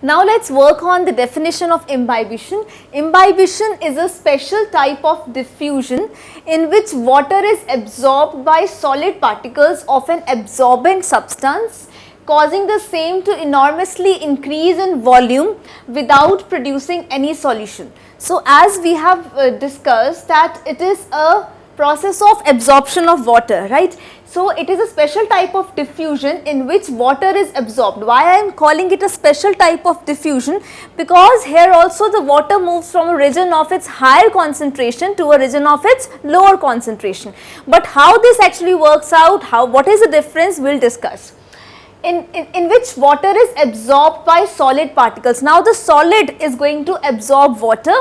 Now let's work on the definition of imbibition. Imbibition is a special type of diffusion in which water is absorbed by solid particles of an absorbent substance, causing the same to enormously increase in volume without producing any solution. So as we have discussed that it is a process of absorption of water, right. So it is a special type of diffusion in which water is absorbed. Why I am calling it a special type of diffusion? Because here also the water moves from a region of its higher concentration to a region of its lower concentration. But how this actually works out, what is the difference, we will discuss. In which water is absorbed by solid particles. Now the solid is going to absorb water,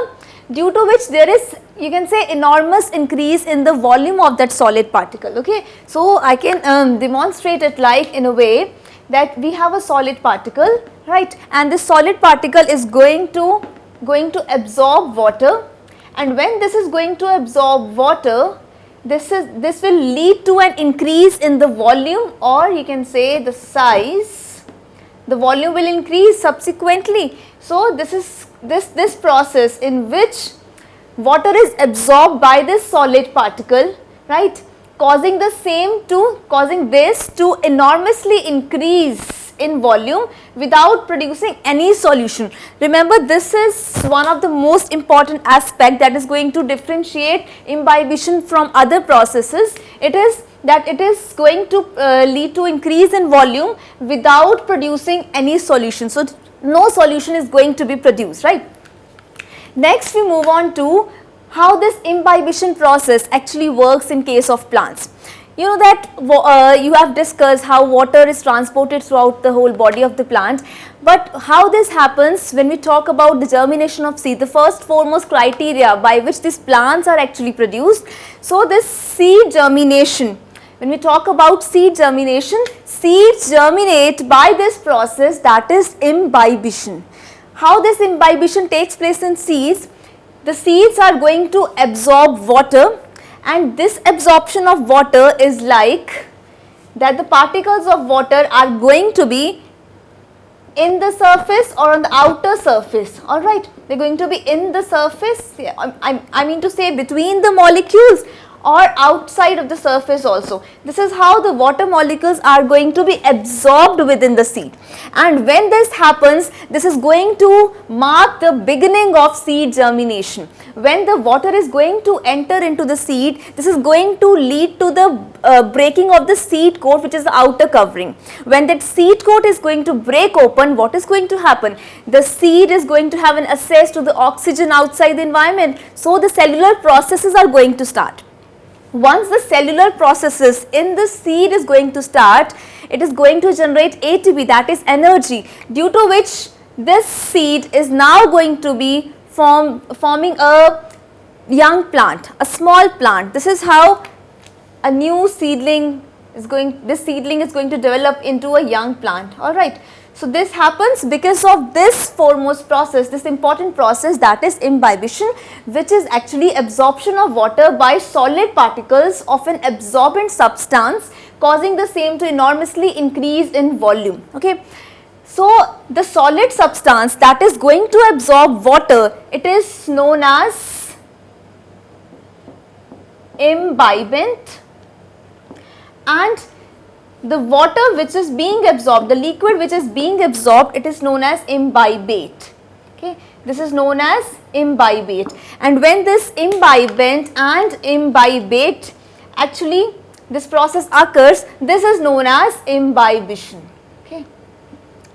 due to which there is, you can say, enormous increase in the volume of that solid particle. Okay. So I can demonstrate it like in a way that we have a solid particle, right, and this solid particle is going to absorb water, and when this is going to absorb water, this will lead to an increase in the volume, or you can say the size. The volume will increase subsequently. So this is this process in which water is absorbed by this solid particle, right, causing this to enormously increase in volume without producing any solution. Remember, this is one of the most important aspect that is going to differentiate imbibition from other processes. It is that it is going to lead to increase in volume without producing any solution. So no solution is going to be produced, right. Next we move on to how this imbibition process actually works in case of plants. You know that you have discussed how water is transported throughout the whole body of the plant, but how this happens when we talk about the germination of seed, the first foremost criteria by which these plants are actually produced. So this seed germination, when we talk about seed germination, seeds germinate by this process, that is imbibition. How this imbibition takes place in seeds? The seeds are going to absorb water, and this absorption of water is like that the particles of water are going to be in the surface or on the outer surface, alright. They are going to be in the surface, I mean to say between the molecules, or outside of the surface also. This is how the water molecules are going to be absorbed within the seed, and when this happens, this is going to mark the beginning of seed germination. When the water is going to enter into the seed, this is going to lead to the breaking of the seed coat, which is the outer covering. When that seed coat is going to break open, what is going to happen? The seed is going to have an access to the oxygen outside the environment, so the cellular processes are going to start. Once the cellular processes in the seed is going to start, it is going to generate ATP, that is energy, due to which this seed is now going to be forming a young plant, a small plant. This is how a new seedling is going to develop into a young plant, alright. So this happens because of this foremost process, this important process, that is imbibition, which is actually absorption of water by solid particles of an absorbent substance, causing the same to enormously increase in volume. Okay. So the solid substance that is going to absorb water, it is known as imbibant, and the water which is being absorbed, the liquid which is being absorbed, it is known as imbibate. Okay, this is known as imbibate, and when this imbibant and imbibate actually this process occurs, this is known as imbibition. Okay,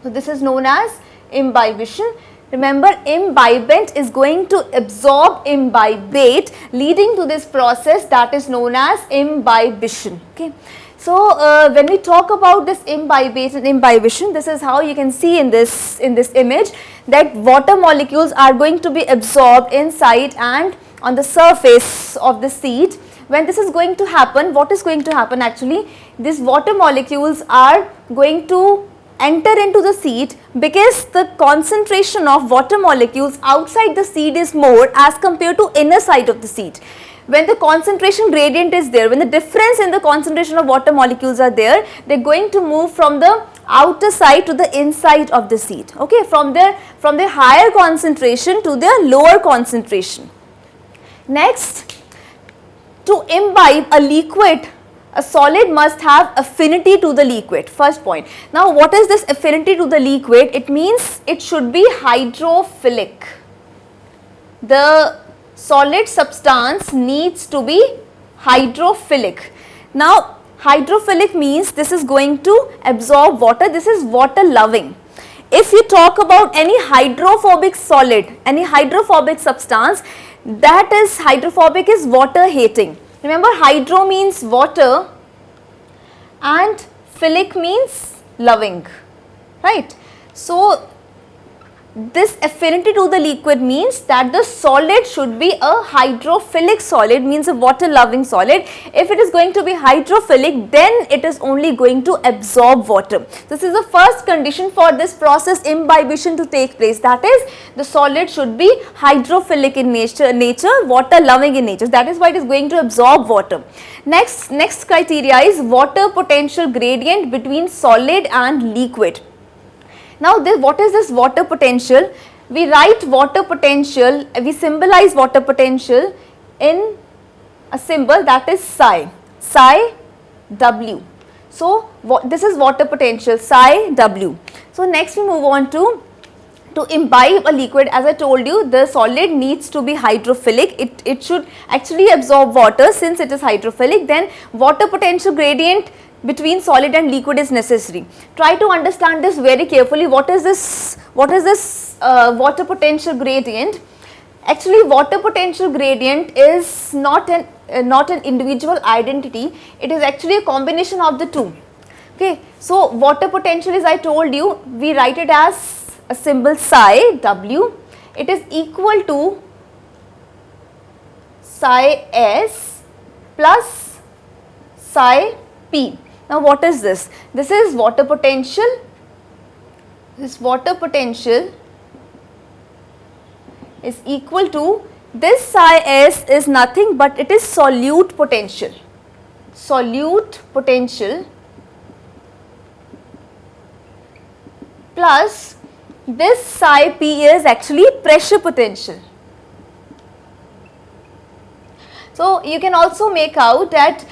so this is known as imbibition. Remember, imbibant is going to absorb imbibate, leading to this process that is known as imbibition. Okay. So when we talk about this imbibate and imbibition, this is how you can see in this image that water molecules are going to be absorbed inside and on the surface of the seed. When this is going to happen, what is going to happen actually? These water molecules are going to enter into the seed because the concentration of water molecules outside the seed is more as compared to inner side of the seed. when the concentration gradient is there, when the difference in the concentration of water molecules are there, they are going to move from the outer side to the inside of the seed, okay, from their higher concentration to their lower concentration. Next, to imbibe a liquid, a solid must have affinity to the liquid, first point. Now, what is this affinity to the liquid? It means it should be hydrophilic. The solid substance needs to be hydrophilic. Now, hydrophilic means this is going to absorb water, this is water loving. If you talk about any hydrophobic solid, any hydrophobic substance, that is hydrophobic is water hating. Remember, hydro means water and philic means loving, right? So, this affinity to the liquid means that the solid should be a hydrophilic solid, means a water loving solid. If it is going to be hydrophilic, then it is only going to absorb water. This is the first condition for this process imbibition to take place, that is the solid should be hydrophilic in nature, water loving in nature. That is why it is going to absorb water. Next criteria is water potential gradient between solid and liquid. Now, what is this water potential? We write water potential, we symbolize water potential in a symbol, that is psi, psi W. So, this is water potential, psi W. So, next we move on to imbibe a liquid. As I told you, the solid needs to be hydrophilic, it should actually absorb water. Since it is hydrophilic, then water potential gradient between solid and liquid is necessary. Try to understand this very carefully. What is this water potential gradient? Actually, water potential gradient is not an individual identity, it is actually a combination of the two. Okay, so water potential is, I told you, we write it as a symbol psi W. It is equal to psi S plus psi P. Now, what is this? This is water potential. This water potential is equal to, this psi S is nothing but it is solute potential. Solute potential plus this psi P is actually pressure potential. So, you can also make out that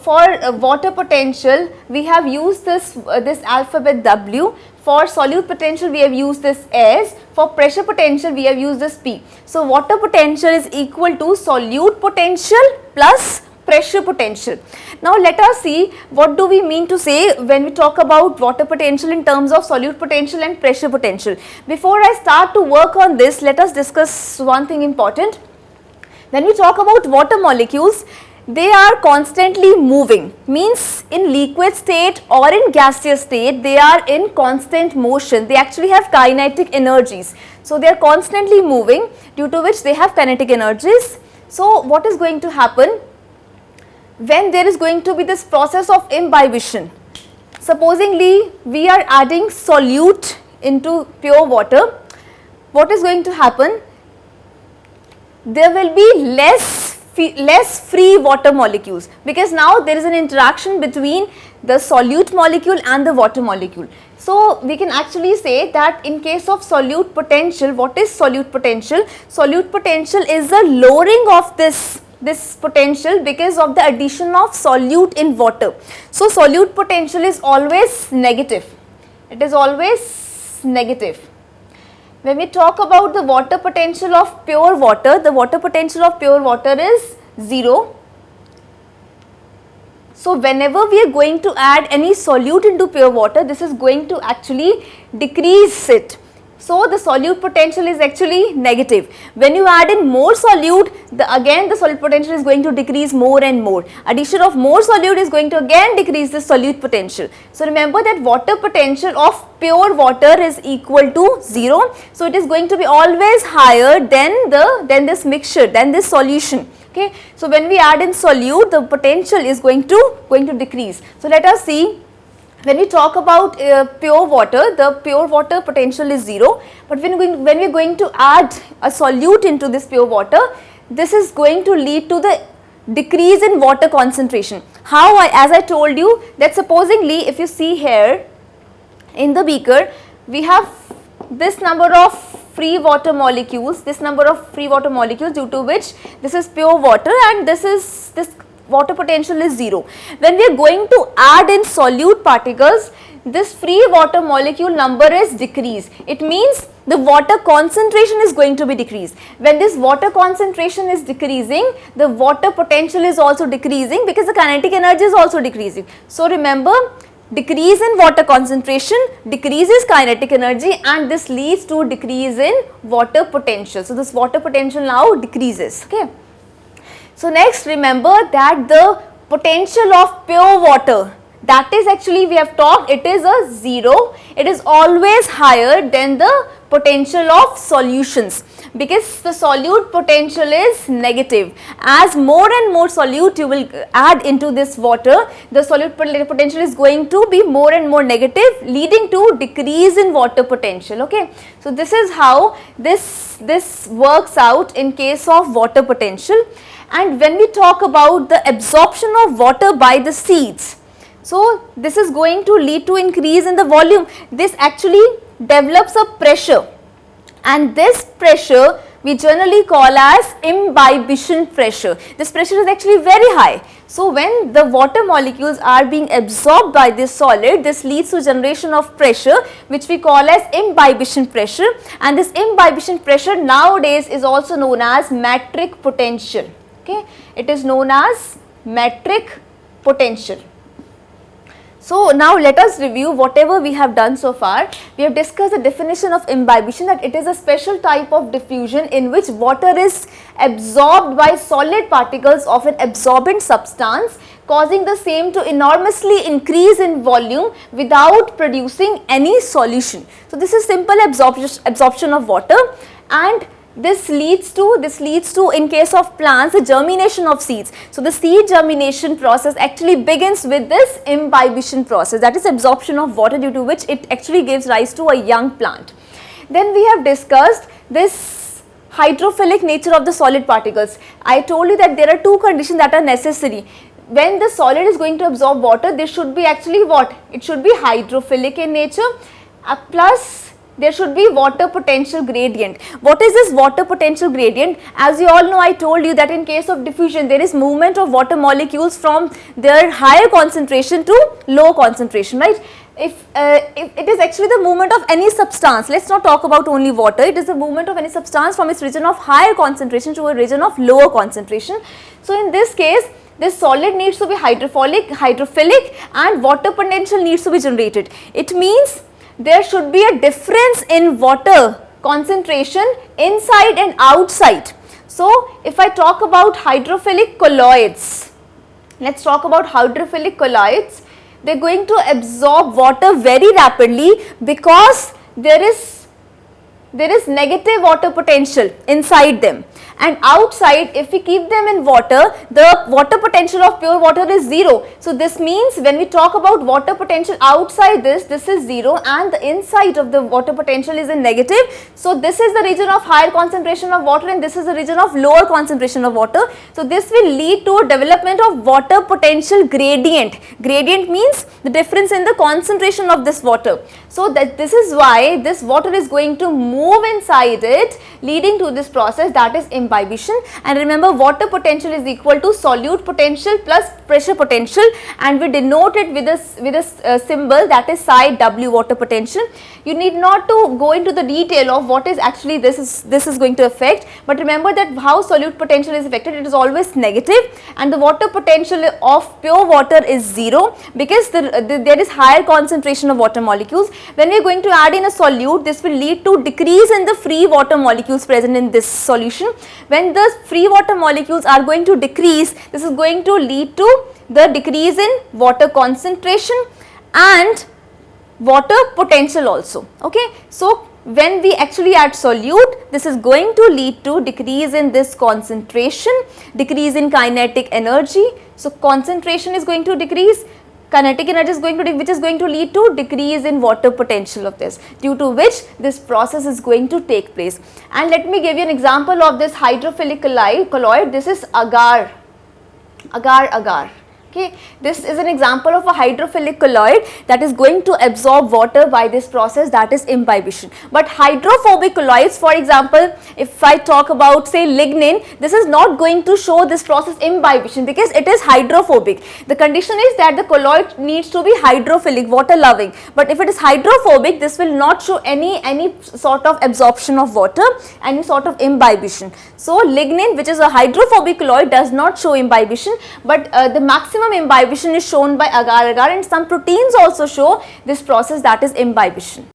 for water potential we have used this alphabet W, for solute potential we have used this S, for pressure potential we have used this P. So, water potential is equal to solute potential plus pressure potential. Now, let us see what do we mean to say when we talk about water potential in terms of solute potential and pressure potential. Before I start to work on this, let us discuss one thing important. When we talk about water molecules, they are constantly moving, means in liquid state or in gaseous state they are in constant motion, they actually have kinetic energies. So, they are constantly moving, due to which they have kinetic energies. So, what is going to happen when there is going to be this process of imbibition? Supposingly we are adding solute into pure water, what is going to happen? There will be less free water molecules, because now there is an interaction between the solute molecule and the water molecule. So, we can actually say that in case of solute potential, what is solute potential? Solute potential is the lowering of this potential because of the addition of solute in water. So, solute potential is always negative, it is always negative. When we talk about the water potential of pure water, the water potential of pure water is 0. So, whenever we are going to add any solute into pure water, this is going to actually decrease it. So, the solute potential is actually negative. When you add in more solute, again the solute potential is going to decrease more and more. Addition of more solute is going to again decrease the solute potential. So, remember that water potential of pure water is equal to 0. So, it is going to be always higher than this mixture, than this solution. Okay. So, when we add in solute, the potential is going to decrease. So, let us see. When we talk about pure water, the pure water potential is 0, but when we are going to add a solute into this pure water, this is going to lead to the decrease in water concentration. How? As I told you, that supposingly if you see here in the beaker, we have this number of free water molecules, due to which this is pure water and this water potential is 0. When we are going to add in solute particles, this free water molecule number is decreased. It means the water concentration is going to be decreased. When this water concentration is decreasing, the water potential is also decreasing because the kinetic energy is also decreasing. So remember, decrease in water concentration decreases kinetic energy and this leads to decrease in water potential. So this water potential now decreases. Okay. So next, remember that the potential of pure water, that is actually, we have talked, it is a 0. It is always higher than the potential of solutions because the solute potential is negative. As more and more solute you will add into this water, the solute potential is going to be more and more negative, leading to decrease in water potential. Okay. So this is how this works out in case of water potential. And when we talk about the absorption of water by the seeds, so this is going to lead to increase in the volume. This actually develops a pressure and this pressure we generally call as imbibition pressure. This pressure is actually very high. So when the water molecules are being absorbed by this solid, this leads to generation of pressure which we call as imbibition pressure, and this imbibition pressure nowadays is also known as metric potential. Okay, it is known as metric potential. So now let us review whatever we have done so far. We have discussed the definition of imbibition, that it is a special type of diffusion in which water is absorbed by solid particles of an absorbent substance, causing the same to enormously increase in volume without producing any solution. So this is simple absorption of water, and this leads to in case of plants the germination of seeds. So the seed germination process actually begins with this imbibition process, that is absorption of water, due to which it actually gives rise to a young plant. Then we have discussed this hydrophilic nature of the solid particles. I told you that there are two conditions that are necessary. When the solid is going to absorb water, this should be actually what? It should be hydrophilic in nature, plus there should be water potential gradient. What is this water potential gradient? As you all know, I told you that in case of diffusion, there is movement of water molecules from their higher concentration to low concentration, right? If it is actually the movement of any substance, let's not talk about only water, it is the movement of any substance from its region of higher concentration to a region of lower concentration. So in this case, this solid needs to be hydrophilic and water potential needs to be generated. It means there should be a difference in water concentration inside and outside. So if I talk about hydrophilic colloids, let's talk about hydrophilic colloids. They are going to absorb water very rapidly because there is negative water potential inside them, and outside if we keep them in water, the water potential of pure water is 0. So this means when we talk about water potential outside this is 0 and the inside of the water potential is in negative. So this is the region of higher concentration of water and this is the region of lower concentration of water. So this will lead to development of water potential gradient. Gradient means the difference in the concentration of this water. So that this is why this water is going to move inside it, leading to this process, that is imbibition. And remember, water potential is equal to solute potential plus pressure potential, and we denote it with a symbol, that is psi W, water potential. You need not to go into the detail of what is actually this is going to affect, but remember that how solute potential is affected, it is always negative, and the water potential of pure water is 0 because there is higher concentration of water molecules. When we are going to add in a solute, this will lead to decrease in the free water molecules present in this solution. When the free water molecules are going to decrease, this is going to lead to the decrease in water concentration and water potential also. Okay. So when we actually add solute, this is going to lead to decrease in this concentration, decrease in kinetic energy. So concentration is going to decrease, kinetic energy is going to, which is going to lead to decrease in water potential of this, due to which this process is going to take place. And let me give you an example of this hydrophilic colloid. This is agar. Okay, this is an example of a hydrophilic colloid that is going to absorb water by this process, that is imbibition. But hydrophobic colloids, for example, if I talk about say lignin, this is not going to show this process imbibition because it is hydrophobic. The condition is that the colloid needs to be hydrophilic, water loving, but if it is hydrophobic, this will not show any sort of absorption of water, any sort of imbibition. So lignin, which is a hydrophobic colloid, does not show imbibition, but the maximum imbibition is shown by agar-agar, and some proteins also show this process, that is imbibition.